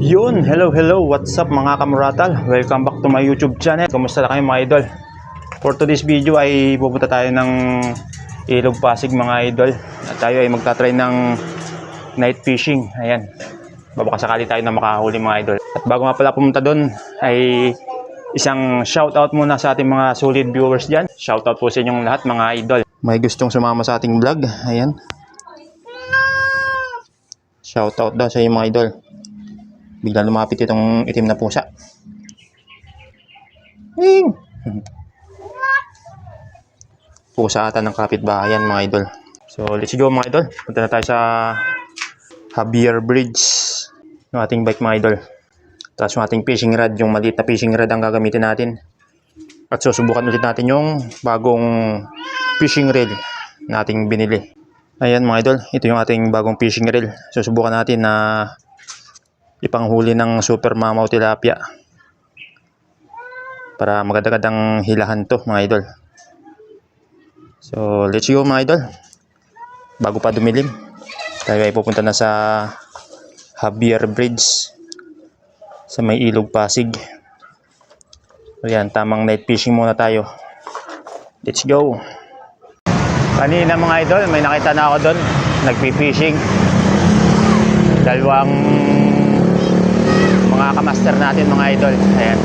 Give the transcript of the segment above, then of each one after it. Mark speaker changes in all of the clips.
Speaker 1: Yun, hello, what's up mga kamuratal? Welcome back to my YouTube channel. Kumusta na kayo mga idol? For today's video ay pupunta tayo ng Ilog Pasig mga idol. At tayo ay magta-try ng night fishing. Ayan, baka sakali tayo na makahuli mga idol. At bago nga pala pumunta doon ay isang shoutout muna sa ating mga solid viewers dyan. Shoutout po sa inyong lahat mga idol. May gustong sumama sa ating vlog, ayan. Shoutout daw sa inyong mga idol. Bigla lumapit itong itim na pusa. Pusa ata ng kapitbahayan mga idol. So let's go mga idol. Punta na tayo sa Javier Bridge ng ating bike mga idol. Tapos yung ating fishing rod, yung maliit na fishing rod ang gagamitin natin. At susubukan ulit natin yung bagong fishing reel na ating binili. Ayan mga idol, ito yung ating bagong fishing reel. Susubukan natin na ipanghuli ng super mamaw tilapia para maganda-ganda ang hilahan to mga idol. So let's go mga idol. Bago pa dumilim, tayo ay pupunta na sa Javier Bridge sa may Ilog Pasig. Ayan, tamang night fishing muna tayo. Let's go. Kanina mga idol, may nakita na ako doon nagpi-fishing. Dalawang mga kamaster natin mga idol. Ayan.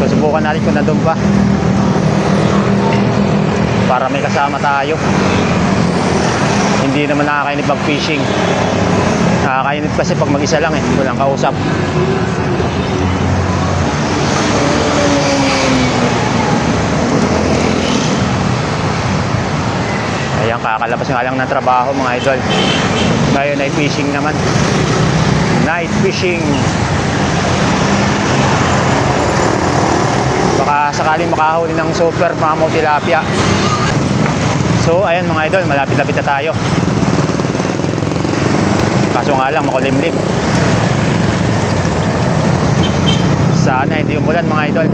Speaker 1: So subukan natin kung nandun pa para may kasama tayo. Hindi naman nakakainip mag fishing. Nakakainip kasi pag mag-isa lang walang kausap. Ayan, kakalabas nga lang ng trabaho mga idol. Ngayon ay fishing naman. Night fishing. Baka sakaling makahuli ng super mamaw tilapia. So ayan mga idol, malapit-lapit na tayo. Kaso nga lang makulimlim. Sana hindi umulan mga idol.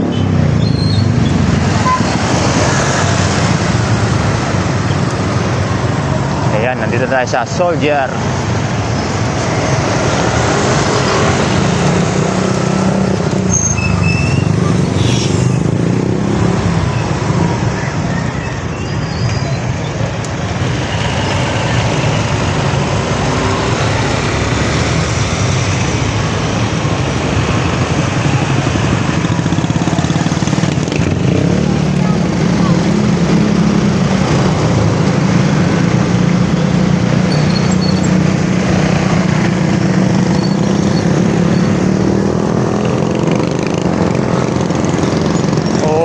Speaker 1: Ayan, nandito tayo sa Soldier.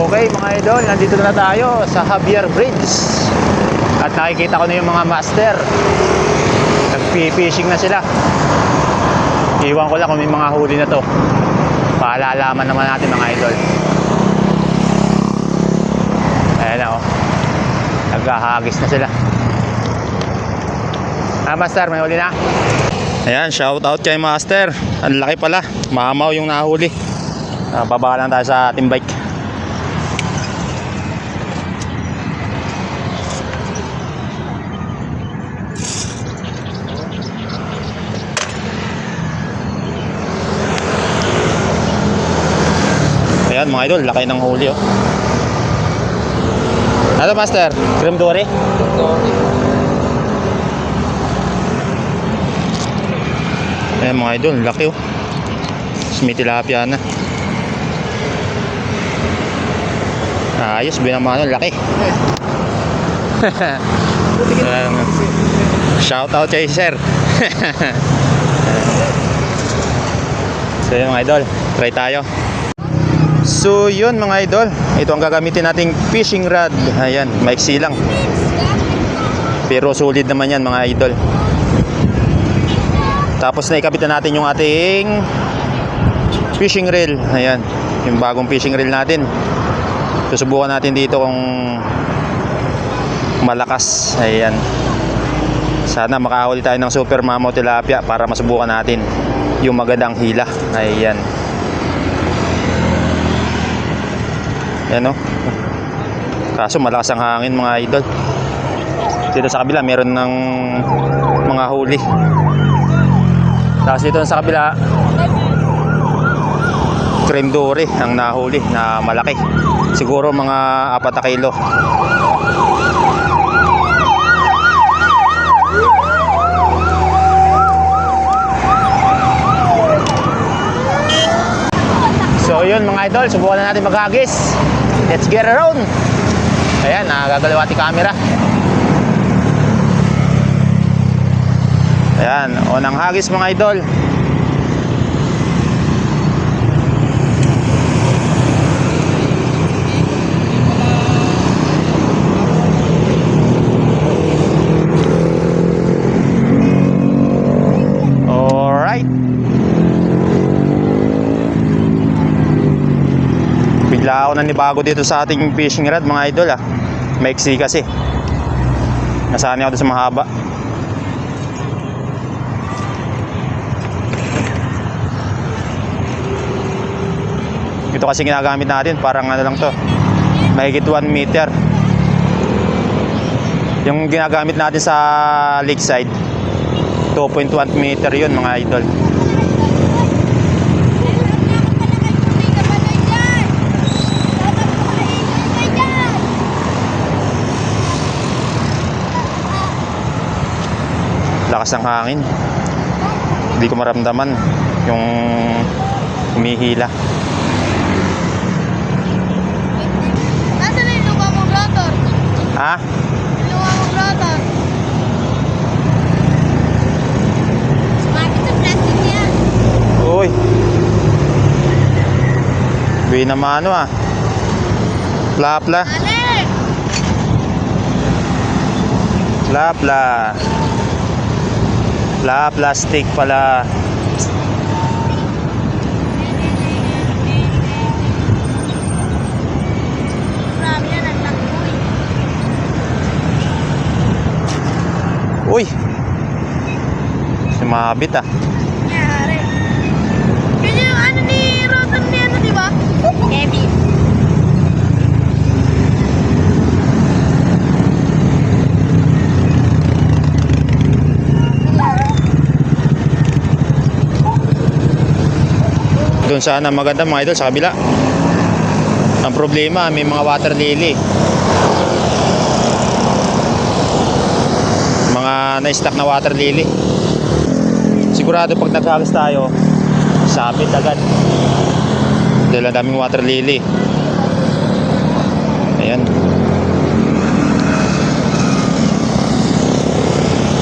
Speaker 1: Okay mga idol, nandito na tayo sa Javier Bridge. At nakikita ko na yung mga master. Nagpi-fishing na sila. Iwan ko lang kung may mga huli na to. Paalalaman naman natin mga idol. Ayan na naghahagis na sila. Master, may huli na? Ayan, shout out kay master. Ang laki pala, mamaw yung nahuli. Baba lang tayo sa ating bike. Ayan mga idol, laki ng huli Ano master? Cream dory? Ayan mga idol, laki May tilapia na. Ayos, binamano, laki. Shout out kay sir. So yun mga idol, try tayo. So yun mga idol, ito ang gagamitin nating fishing rod. Ayan, maiksi lang pero solid naman yan mga idol. Tapos na ikabit na natin yung ating fishing reel. Ayan, yung bagong fishing reel natin. Susubukan natin dito kung malakas. Ayan, sana makahuli tayo ng super mamaw tilapia para masubukan natin yung magandang hila. Ayan. Ayan Kaso malakas ang hangin mga idol. Dito sa kabila meron ng mga huli. Tapos dito sa kabila, creme dory ang nahuli na malaki. Siguro mga 4 na kilo. So yun mga idol, subukan na natin maghagis. Let's get around. Ayan, gagalaw ating camera. Ayan, unang hagis mga idol. Alright. Bigla ako nanibago dito sa ating fishing rod mga idol ah. Maiksi kasi. Nasanay ako doon sa mahaba. Ito kasi ginagamit natin, parang ano lang to, mahigit 1 meter. Yung ginagamit natin sa lakeside, 2.1 meter yun mga idol. Lakas ng hangin, hindi ko maramdaman yung humihila. Ha?
Speaker 2: Luwa mong rotor. Sumakit sa plastic niya.
Speaker 1: Uy. Buwi naman ano ah. Plapla.
Speaker 2: Ale!
Speaker 1: Plapla. Plastic pala.
Speaker 2: Grabe yan, ang lakoy.
Speaker 1: Uy. Sumabit ah.
Speaker 2: Nangyari. Ganyan yung ano ni rotor ni ano, di ba? Heavy.
Speaker 1: Doon sana maganda mga idol sa kabila. Ang problema, may mga water lily. Mga na-stack na water lily. Sigurado pag naghagis tayo, sabit agad. Dahil ang daming water lily. Ayan.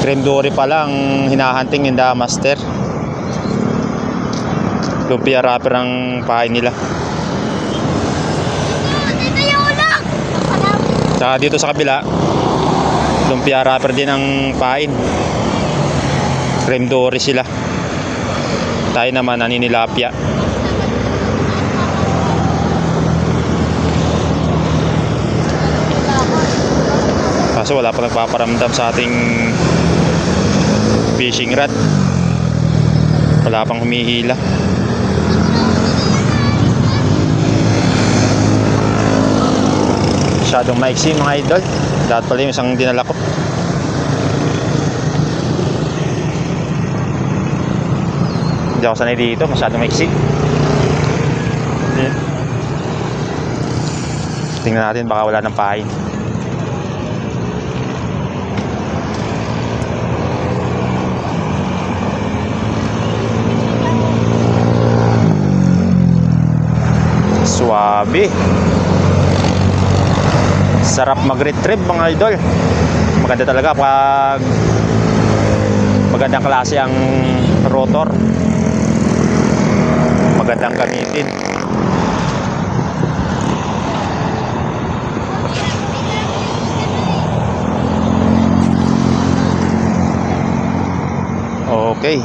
Speaker 1: Creme dory pala ang hinahunting yung Damaster. Lumpia wrapper ang pahay nila.
Speaker 2: Dito yung ulang!
Speaker 1: Saka dito sa kabila, lumpia wrapper din ang pain. Creme dory sila. Tayo naman naninilapia. Kaso wala pa nagpaparamdam sa ating fishing rod. Wala pang humihila. Masyadong maiksi mga idol. Dapat pala yung isang dinala ko. Hindi ako sanay dito. Masyadong maiksi. Tingnan natin baka wala ng pain. Suwabe. Sarap mag-retrieve mga idol. Maganda talaga pag magandang klase ang rotor. Magandang gamitin. Okay.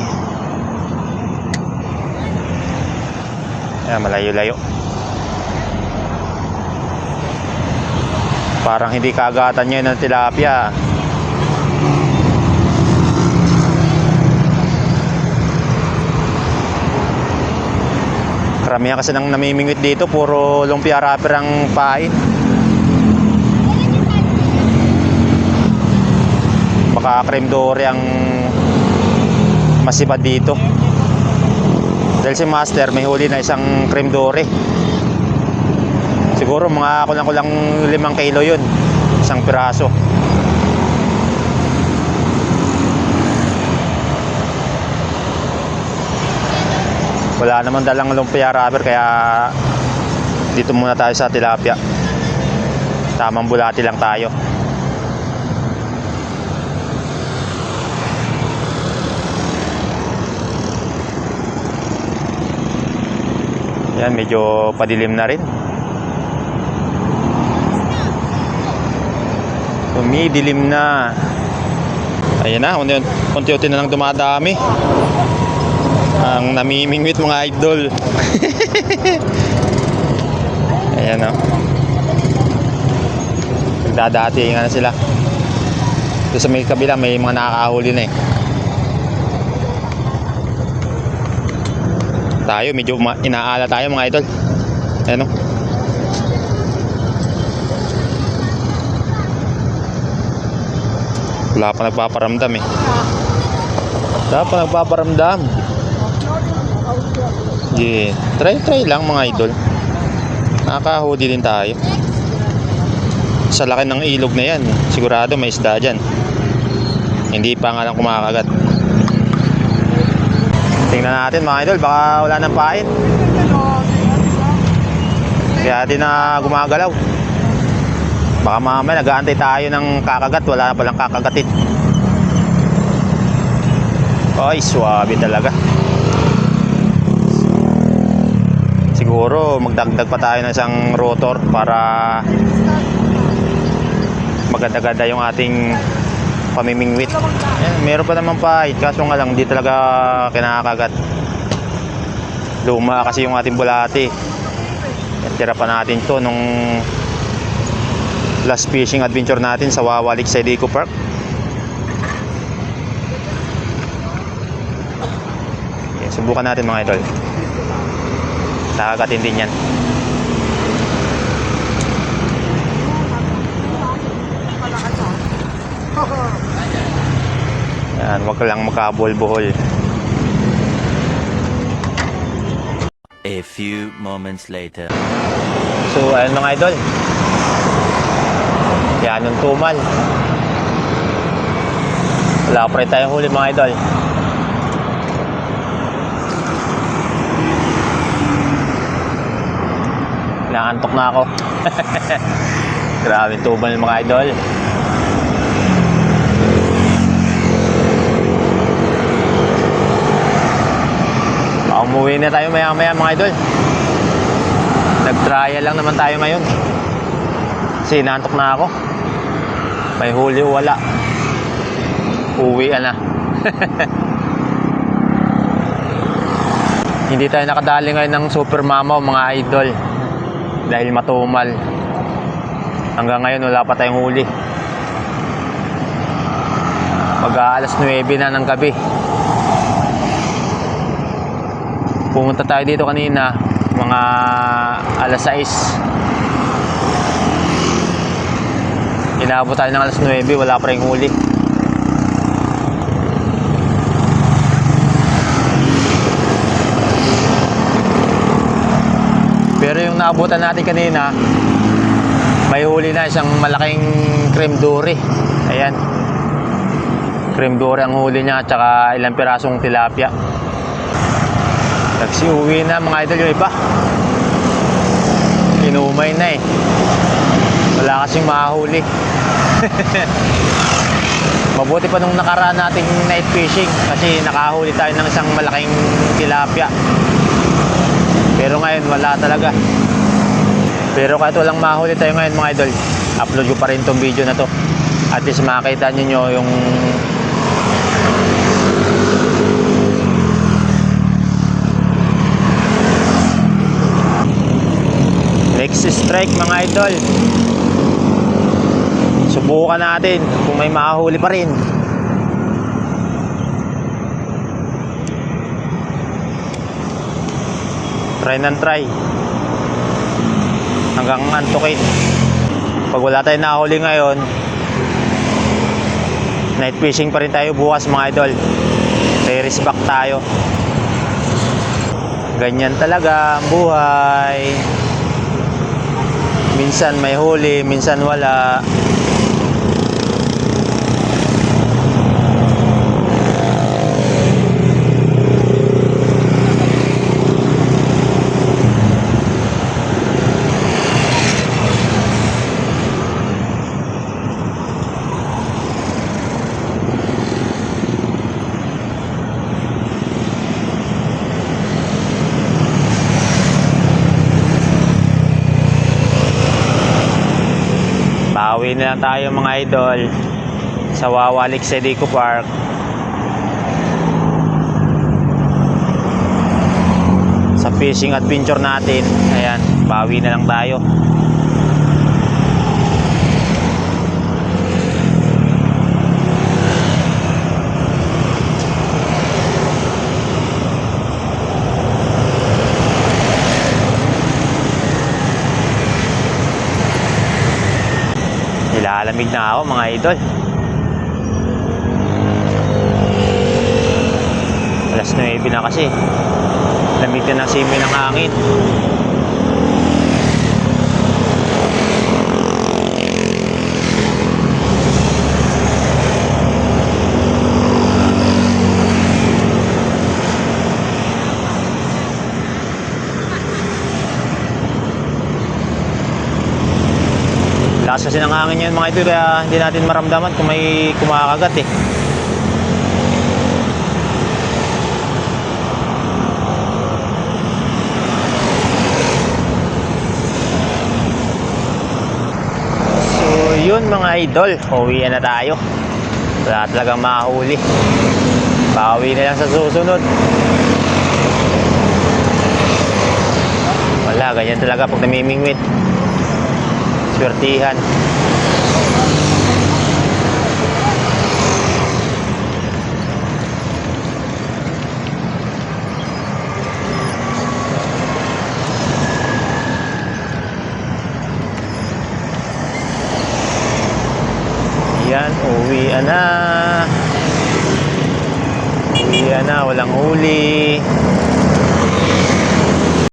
Speaker 1: Ayan, malayo-layo. Parang hindi kaagatan nyo ng tilapia. Karamihan kasi nang namimingwit dito, puro lumpia wrapper ang pain. Baka creme dory ang masipad dito. Dahil si Master may huli na isang cream dory. Siguro mga kulang-kulang 5 kilo yun. Isang piraso. Wala naman dalang lumpia rubber kaya dito muna tayo sa tilapia. Tamang bulati lang tayo. Yan, medyo padilim na rin. Umidilim na. Ayan na, unti-unti na lang dumadami ang namimingwit mga idol. Ayan o. Nagdadati nga na sila. Doon sa may kabila may mga nakakahuli na eh. Tayo medyo inaala tayo mga idol. Ayan o. Wala pa nagpaparamdam eh. Wala pa nagpaparamdam. Yeah. Try lang mga idol. Nakakahudi din tayo. Sa laki ng ilog na yan, sigurado may isda dyan. Hindi pa nga lang kumakagat. Tingnan natin mga idol, baka wala nang pain. Kaya din na gumagalaw. Baka mamaya nag-aantay tayo ng kakagat, wala na palang kakagatin. Ay, swabe talaga. Siguro magdagdag pa tayo ng isang rotor para maganda-ganda yung ating pamimingwit. Ayan, meron pa naman pa, kaso nga lang di talaga kinakagat. Luma kasi yung ating bulati. Tira pa natin to nung last fishing adventure natin sa Wawalik sa Eco Park. Okay, subukan natin mga idol. Nakakatin din yan. Yan, wag lang magkabuhol-buhol.
Speaker 3: A few moments later.
Speaker 1: So ayun mga idol, yan yung tumal. Wala pa rin tayong huli mga idol. Naantok na ako. Grabe tumal mga idol. Umuwi na tayo maya-maya mga idol. Nag-trial lang naman tayo ngayon. Kasi naantok na ako. May huli o wala. Uwi na. Hindi tayo nakadali ngayon ng Super Mamaw mga idol. Dahil matumal. Hanggang ngayon wala pa tayong huli. Mag-aalas 9 na ng gabi. Pumunta tayo dito kanina mga alas 6. Inaabot tayo ng alas 9, wala pa rin huli. Pero yung naabutan natin kanina, may huli na isang malaking cream dory. Ayan, cream dory ang huli niya, tsaka ilang pirasong tilapia. Nagsiuwi na mga idol yung iba. Inumay na eh. Wala kasing mahuli. Mabuti pa nung nakaraan nating night fishing kasi nakahuli tayo ng isang malaking tilapia. Pero ngayon wala talaga. Pero kahit walang mahuli tayo ngayon mga idol, upload ko pa rin tong video na to. At least makakita nyo yung next strike mga idol. Subukan natin kung may makahuli pa rin. Try and try hanggang antukin. Pag wala tayong nahuli ngayon, night fishing pa rin tayo bukas mga idol. May risk back tayo. Ganyan talaga ang buhay. Minsan may huli, minsan wala. Pauwi na lang tayo mga idol sa Wawa Lakes Eco Park. Sa fishing adventure natin. Ayan, pauwi na lang tayo. Nilalamig na ako mga idol. Alas 9 na kasi. Lamig na ng simoy ng hangin. Lakas kasi ng hangin yun mga idol, kaya hindi natin maramdaman kung may kumakagat eh. So yun mga idol, uwian na tayo. Wala talagang makahuli. Pauwi na lang sa susunod. Wala, ganyan talaga pag namimingwit. Swertihan. Yan, uwian na. Uwian na, walang huli.